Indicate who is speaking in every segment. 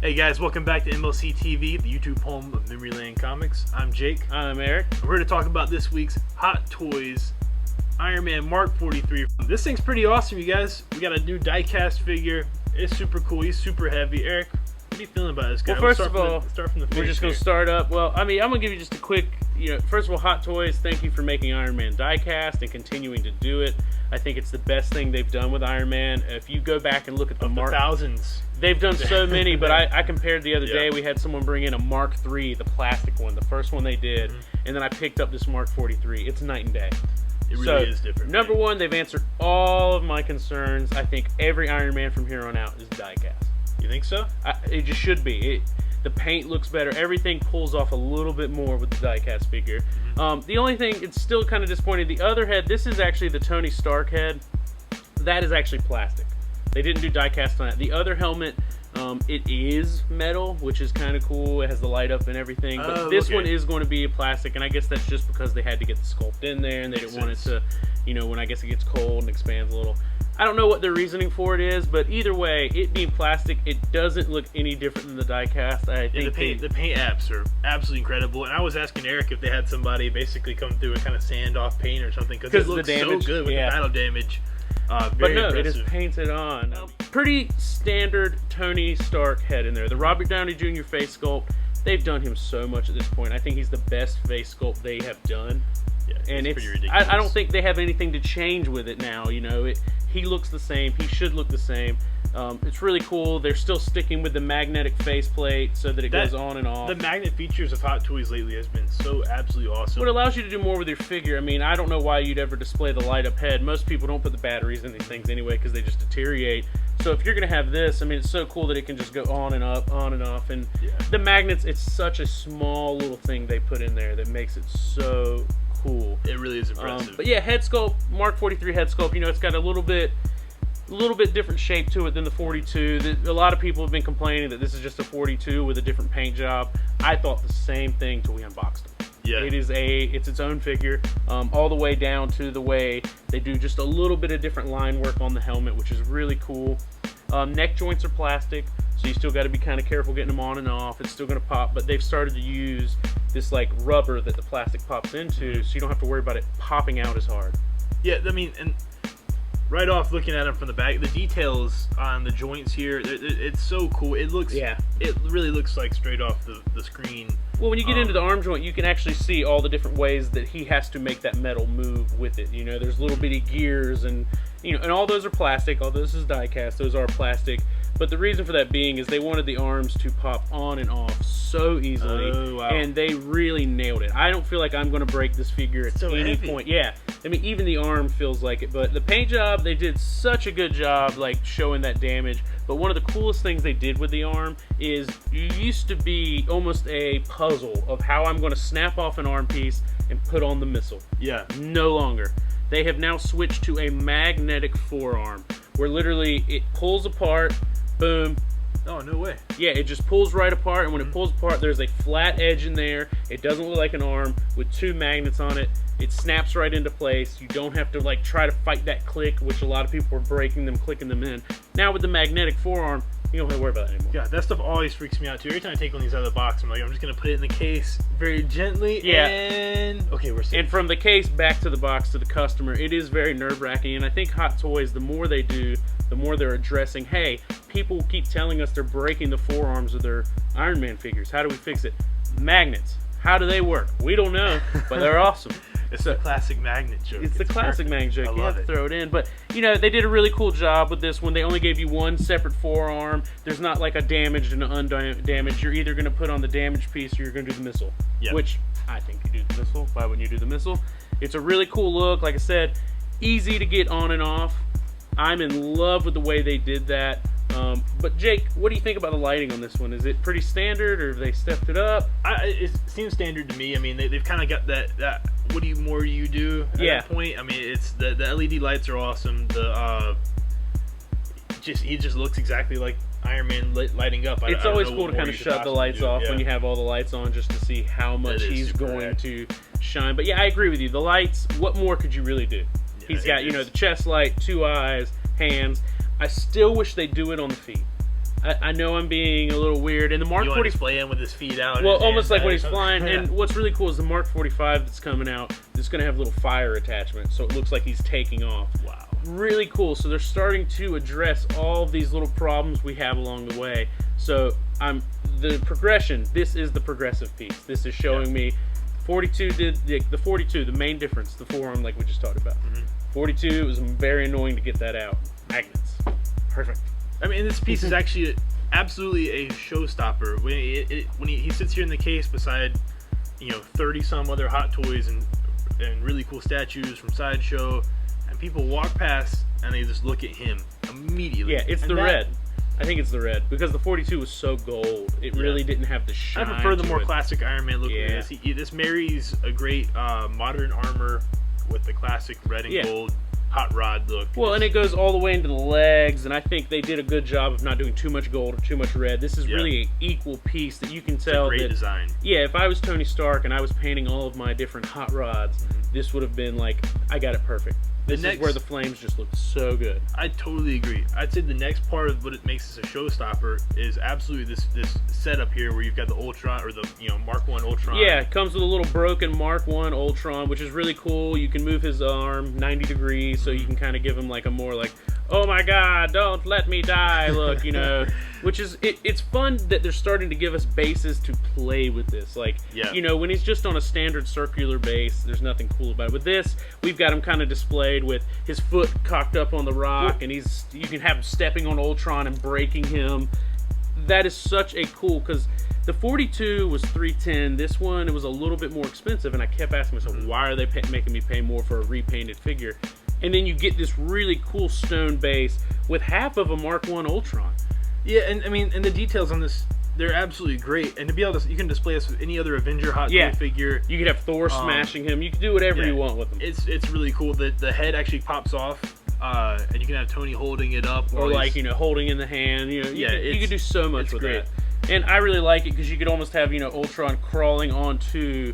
Speaker 1: Hey guys, welcome back to MLC TV, the YouTube home of Memory Lane Comics. I'm Jake.
Speaker 2: I'm Eric.
Speaker 1: We're here to talk about this week's Hot Toys Iron Man Mark 43. This thing's pretty awesome, you guys. We got a new diecast figure. It's super cool. He's super heavy. Eric, what are you feeling about this guy?
Speaker 2: Well, first of all,
Speaker 1: start from the
Speaker 2: we're just going to start up. Well, I mean, I'm going to give you just a quick, first of all, Hot Toys, thank you for making Iron Man diecast and continuing to do it. I think it's the best thing they've done with Iron Man. If you go back and look at the
Speaker 1: thousands.
Speaker 2: They've done so many, but I compared the other day. We had someone bring in a Mark III, the plastic one, the first one they did, and then I picked up this Mark 43. It's night and day.
Speaker 1: It really is different.
Speaker 2: Number one, they've answered all of my concerns. I think every Iron Man from here on out is diecast.
Speaker 1: You think so?
Speaker 2: It just should be. The paint looks better. Everything pulls off a little bit more with the diecast figure. The only thing, it's still kind of disappointing. The other head, this is actually the Tony Stark head. That is actually plastic. They didn't do diecast on that. The other helmet, it is metal, which is kind of cool. It has the light up and everything. But this one is going to be a plastic, and I guess that's just because they had to get the sculpt in there, and they didn't want it to, when I guess it gets cold and expands a little. I don't know what their reasoning for it is, but either way, it being plastic, it doesn't look any different than the diecast. I think
Speaker 1: the paint apps are absolutely incredible. And I was asking Eric if they had somebody basically come through and kind of sand off paint or something, because it looks so good with the battle damage.
Speaker 2: But no,
Speaker 1: impressive.
Speaker 2: It is painted on. Pretty standard Tony Stark head in there. The Robert Downey Jr. face sculpt, they've done him so much at this point. I think he's the best face sculpt they have done.
Speaker 1: Yeah,
Speaker 2: and
Speaker 1: it's pretty ridiculous.
Speaker 2: I don't think they have anything to change with it now. He looks the same. He should look the same. It's really cool. They're still sticking with the magnetic faceplate so that it goes on and off.
Speaker 1: The magnet features of Hot Toys lately has been so absolutely awesome.
Speaker 2: What allows you to do more with your figure. I mean, I don't know why you'd ever display the light-up head. Most people don't put the batteries in these things anyway because they just deteriorate. So if you're going to have this, I mean, it's so cool that it can just go on and up, on and off. And the magnets, it's such a small little thing they put in there that makes it so cool.
Speaker 1: It really is impressive.
Speaker 2: But yeah, head sculpt, Mark 43 head sculpt, it's got a little bit different shape to it than the 42. A lot of people have been complaining that this is just a 42 with a different paint job. I thought the same thing till we unboxed them.
Speaker 1: Yeah.
Speaker 2: It's its own figure, all the way down to the way they do just a little bit of different line work on the helmet, which is really cool. Neck joints are plastic, so you still got to be kind of careful getting them on and off. It's still going to pop, but they've started to use this like rubber that the plastic pops into, so you don't have to worry about it popping out as hard.
Speaker 1: Yeah, I mean, and right off looking at them from the back, the details on the joints here, it's so cool. It looks, it really looks like straight off the screen.
Speaker 2: Well, when you get into the arm joint, you can actually see all the different ways that he has to make that metal move with it. There's little bitty gears, and and all those are plastic. All this is diecast. Those are plastic. But the reason for that being is they wanted the arms to pop on and off so easily, and they really nailed it. I don't feel like I'm going to break this figure at any point. Yeah, I mean, even the arm feels like it. But the paint job, they did such a good job, like showing that damage. But one of the coolest things they did with the arm is you used to be almost a puzzle of how I'm going to snap off an arm piece and put on the missile.
Speaker 1: Yeah.
Speaker 2: No longer. They have now switched to a magnetic forearm where literally it pulls apart, boom.
Speaker 1: Oh, no way.
Speaker 2: Yeah, it just pulls right apart, and when it pulls apart, there's a flat edge in there. It doesn't look like an arm with two magnets on it. It snaps right into place. You don't have to like try to fight that click, which a lot of people were breaking them, clicking them in. Now with the magnetic forearm, you don't have to worry about it anymore.
Speaker 1: Yeah, that stuff always freaks me out too. Every time I take one of these out of the box, I'm like, I'm just going to put it in the case very gently.
Speaker 2: Yeah.
Speaker 1: And okay, we're safe.
Speaker 2: And from the case back to the box to the customer, it is very nerve-wracking. And I think Hot Toys, the more they do, the more they're addressing, hey, people keep telling us they're breaking the forearms of their Iron Man figures. How do we fix it? Magnets. How do they work? We don't know, but they're awesome.
Speaker 1: It's the classic magnet joke.
Speaker 2: It's the classic magnet joke. You have to throw it in. But, they did a really cool job with this one. They only gave you one separate forearm. There's not like a damaged and an undamaged. You're either going to put on the damaged piece or you're going to do the missile. Yep. Which, I think you do the missile. Why wouldn't you do the missile? It's a really cool look. Like I said, easy to get on and off. I'm in love with the way they did that. But Jake, what do you think about the lighting on this one? Is it pretty standard, or have they stepped it up?
Speaker 1: It seems standard to me. I mean, they've kind of got that what do you do at that point. I mean, it's the LED lights are awesome. He just looks exactly like Iron Man lighting up.
Speaker 2: It's always cool to kind of shut the lights off when you have all the lights on, just to see how much he's going to shine. But yeah, I agree with you. The lights, what more could you really do? Yeah, he's got, the chest light, two eyes, hands. I still wish they do it on the feet. I know I'm being a little weird. And the Mark 40
Speaker 1: display him with his feet out.
Speaker 2: Well, almost like when he's flying. And what's really cool is the Mark 45 that's coming out. It's going to have a little fire attachment, so it looks like he's taking off.
Speaker 1: Wow.
Speaker 2: Really cool. So they're starting to address all of these little problems we have along the way. So the progression. This is the progressive piece. This is showing me 42 did the 42. The main difference, the forearm, like we just talked about. 42. It was very annoying to get that out. Magnets. Perfect.
Speaker 1: I mean, this piece is actually absolutely a showstopper. When he sits here in the case beside, 30 some other Hot Toys and really cool statues from Sideshow, and people walk past and they just look at him immediately.
Speaker 2: Yeah, it's red. I think it's the red because the 42 was so gold. It really didn't have the shine.
Speaker 1: I prefer the more classic Iron Man look.
Speaker 2: Yeah.
Speaker 1: This marries a great modern armor with the classic red and gold hot rod look.
Speaker 2: Well, and it goes all the way into the legs, and I think they did a good job of not doing too much gold or too much red. This is really an equal piece that you can tell.
Speaker 1: It's a great design.
Speaker 2: Yeah, if I was Tony Stark and I was painting all of my different hot rods, this would have been like, I got it perfect. This is where the flames just look so good.
Speaker 1: I totally agree. I'd say the next part of what it makes this a showstopper is absolutely this setup here where you've got the Ultron or the Mark 1 Ultron.
Speaker 2: Yeah, it comes with a little broken Mark 1 Ultron, which is really cool. You can move his arm 90 degrees, so you can kind of give him like a more like, oh my God, don't let me die look, which is it's fun that they're starting to give us bases to play with this. Like, when he's just on a standard circular base, there's nothing cool about it. With this, we've got him kind of displayed with his foot cocked up on the rock, and you can have him stepping on Ultron and breaking him. That is such a cool, because the 42 was $310. This one, it was a little bit more expensive, and I kept asking myself, why are they making me pay more for a repainted figure? And then you get this really cool stone base with half of a Mark 1 Ultron.
Speaker 1: Yeah, and I mean, and the details on this, they're absolutely great. And to be able to, you can display this with any other Avenger Hot Toy figure.
Speaker 2: You could have Thor smashing him. You can do whatever you want with them.
Speaker 1: It's really cool. The head actually pops off, and you can have Tony holding it up,
Speaker 2: or like holding in the hand. You could do so much with
Speaker 1: great.
Speaker 2: that. And I really like it because you could almost have Ultron crawling onto.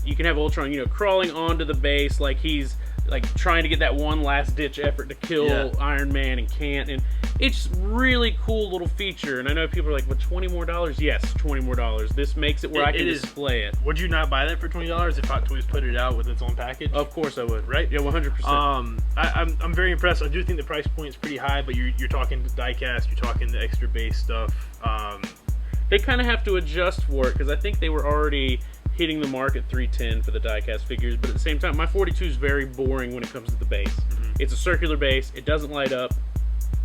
Speaker 2: You can have Ultron crawling onto the base like he's like trying to get that one last ditch effort to kill Iron Man and can't. And it's really cool little feature. And I know people are like, but $20 more? Yes, $20 more. This makes it where I can display it.
Speaker 1: Would you not buy that for $20 if Hot Toys put it out with its own package?
Speaker 2: Of course I would. Right? Yeah, 100%.
Speaker 1: I'm very impressed. I do think the price point is pretty high, but you're talking diecast, you're talking the extra base stuff.
Speaker 2: They kind of have to adjust for it because I think they were already hitting the mark at $310 for the diecast figures, but at the same time, my 42 is very boring when it comes to the base. It's a circular base. It doesn't light up.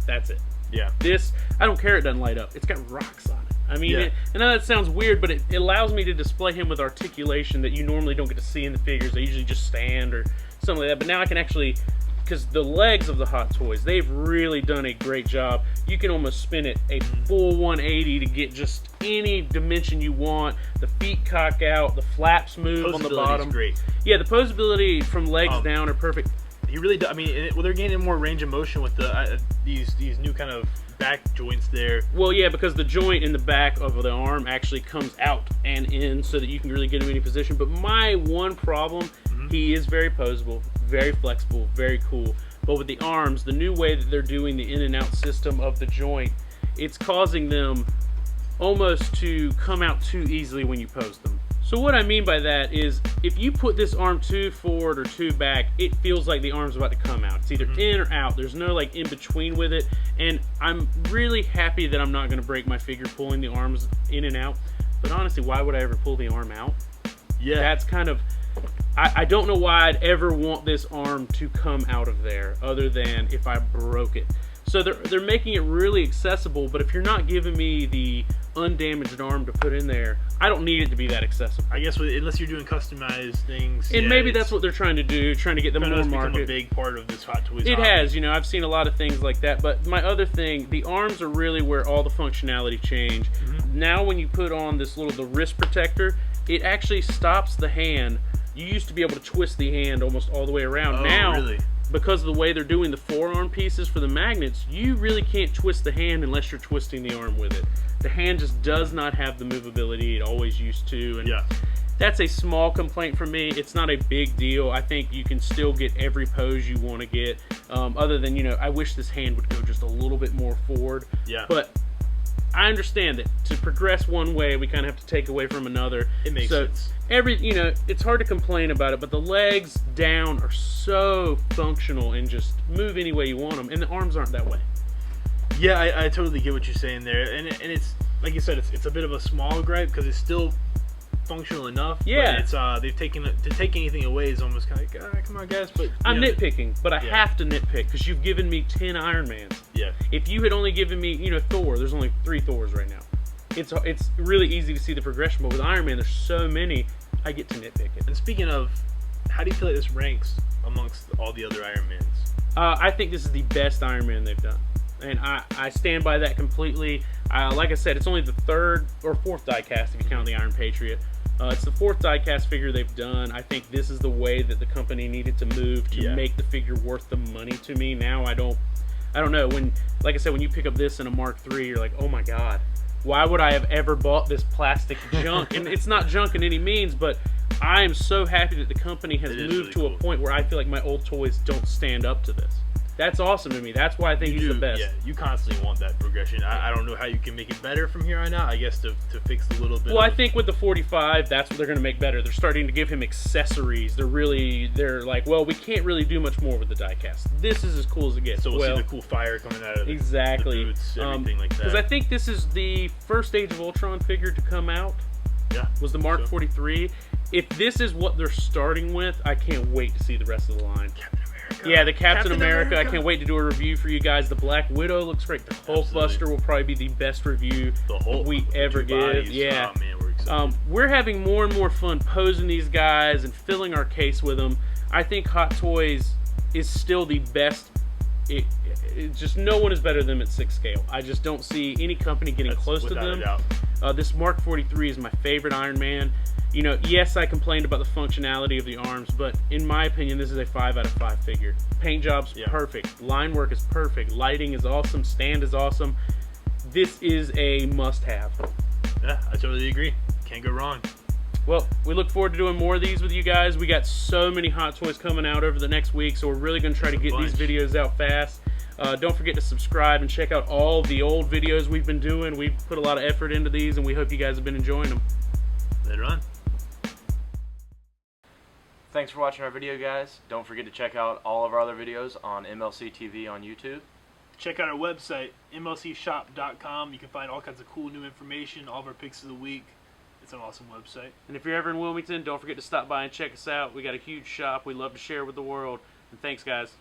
Speaker 2: That's it.
Speaker 1: Yeah.
Speaker 2: This, I don't care it doesn't light up. It's got rocks on it. I mean, I know that sounds weird, but it allows me to display him with articulation that you normally don't get to see in the figures. They usually just stand or something like that, but now I can actually, because the legs of the Hot Toys, they've really done a great job. You can almost spin it a full 180 to get just any dimension you want. The feet cock out, the flaps move on the bottom.
Speaker 1: Great.
Speaker 2: Yeah, the posability from legs down are perfect.
Speaker 1: He really does. I mean, they're gaining more range of motion with the these new kind of back joints there.
Speaker 2: Well, yeah, because the joint in the back of the arm actually comes out and in so that you can really get him in any position. But my one problem, he is very posable, very flexible, very cool. But with the arms, the new way that they're doing the in and out system of the joint, it's causing them almost to come out too easily when you pose them. So what I mean by that is if you put this arm too forward or too back, it feels like the arm's about to come out. It's either in or out. There's no like in between with it. And I'm really happy that I'm not going to break my figure pulling the arms in and out. But honestly, why would I ever pull the arm out?
Speaker 1: Yeah.
Speaker 2: That's kind of... I don't know why I'd ever want this arm to come out of there other than if I broke it. So they're making it really accessible, but if you're not giving me the undamaged arm to put in there, I don't need it to be that accessible.
Speaker 1: I guess unless you're doing customized things.
Speaker 2: And maybe that's what they're trying to do, trying to get them more market.
Speaker 1: Become a big part of this Hot Toys.
Speaker 2: It has, I've seen a lot of things like that. But my other thing, the arms are really where all the functionality change. Now when you put on the wrist protector, it actually stops the hand. You used to be able to twist the hand almost all the way around.
Speaker 1: Oh,
Speaker 2: now,
Speaker 1: really?
Speaker 2: Because of the way they're doing the forearm pieces for the magnets, you really can't twist the hand unless you're twisting the arm with it. The hand just does not have the movability it always used to. And that's a small complaint for me. It's not a big deal. I think you can still get every pose you want to get. Other than, I wish this hand would go just a little bit more forward.
Speaker 1: Yeah.
Speaker 2: But I understand that to progress one way, we kind of have to take away from another.
Speaker 1: It makes sense.
Speaker 2: It's hard to complain about it, but the legs down are so functional and just move any way you want them, and the arms aren't that way.
Speaker 1: Yeah, I totally get what you're saying there, and it's like you said, it's a bit of a small gripe because it's still functional enough.
Speaker 2: Yeah,
Speaker 1: but it's to take anything away is almost kind of like, come on, guys. But
Speaker 2: I'm nitpicking, but I have to nitpick because you've given me 10 Iron Mans.
Speaker 1: Yeah.
Speaker 2: If you had only given me, Thor, there's only 3 Thors right now. It's really easy to see the progression, but with Iron Man, there's so many. I get to nitpick it.
Speaker 1: And speaking of, how do you feel like this ranks amongst all the other Iron Mans?
Speaker 2: I think this is the best Iron Man they've done. And I stand by that completely. Like I said, it's only the 3rd or 4th diecast if you count the Iron Patriot. It's the 4th diecast figure they've done. I think this is the way that the company needed to move to make the figure worth the money to me. Now I don't know. Like I said, when you pick up this in a Mark III, you're like, oh my God, why would I have ever bought this plastic junk? And it's not junk in any means, but I am so happy that the company has moved to a point where I feel like my old toys don't stand up to this. That's awesome to me. That's why I think he's the best.
Speaker 1: Yeah, you constantly want that progression. I don't know how you can make it better from here on out. I guess to fix a little bit.
Speaker 2: Well, I think with the 45, that's what they're going to make better. They're starting to give him accessories. They're like, well, we can't really do much more with the diecast. This is as cool as it gets.
Speaker 1: So we'll see the cool fire coming out of the boots, everything like that.
Speaker 2: Because I think this is the first Age of Ultron figure to come out.
Speaker 1: Yeah.
Speaker 2: Was the Mark 43. If this is what they're starting with, I can't wait to see the rest of the line. Yeah, the Captain America. I can't wait to do a review for you guys. The Black Widow looks great. The Hulkbuster will probably be the best review we ever give. Yeah.
Speaker 1: Oh, man, we're excited.
Speaker 2: We're having more and more fun posing these guys and filling our case with them. I think Hot Toys is still the best. It just no one is better than them at 6 scale. I just don't see any company getting close to them. This Mark 43 is my favorite Iron Man. Yes, I complained about the functionality of the arms, but in my opinion, this is a 5 out of 5 figure. Paint job's perfect. Line work is perfect. Lighting is awesome. Stand is awesome. This is a must-have.
Speaker 1: Yeah, I totally agree. Can't go wrong.
Speaker 2: Well, we look forward to doing more of these with you guys. We got so many Hot Toys coming out over the next week, so we're really going to try to get these videos out fast. Don't forget to subscribe and check out all the old videos we've been doing. We've put a lot of effort into these, and we hope you guys have been enjoying them.
Speaker 1: Later on.
Speaker 3: Thanks for watching our video, guys. Don't forget to check out all of our other videos on MLC TV on YouTube.
Speaker 1: Check out our website, mlcshop.com. You can find all kinds of cool new information, all of our picks of the week. It's an awesome website.
Speaker 2: And if you're ever in Wilmington, don't forget to stop by and check us out. We got a huge shop we love to share with the world. And thanks, guys.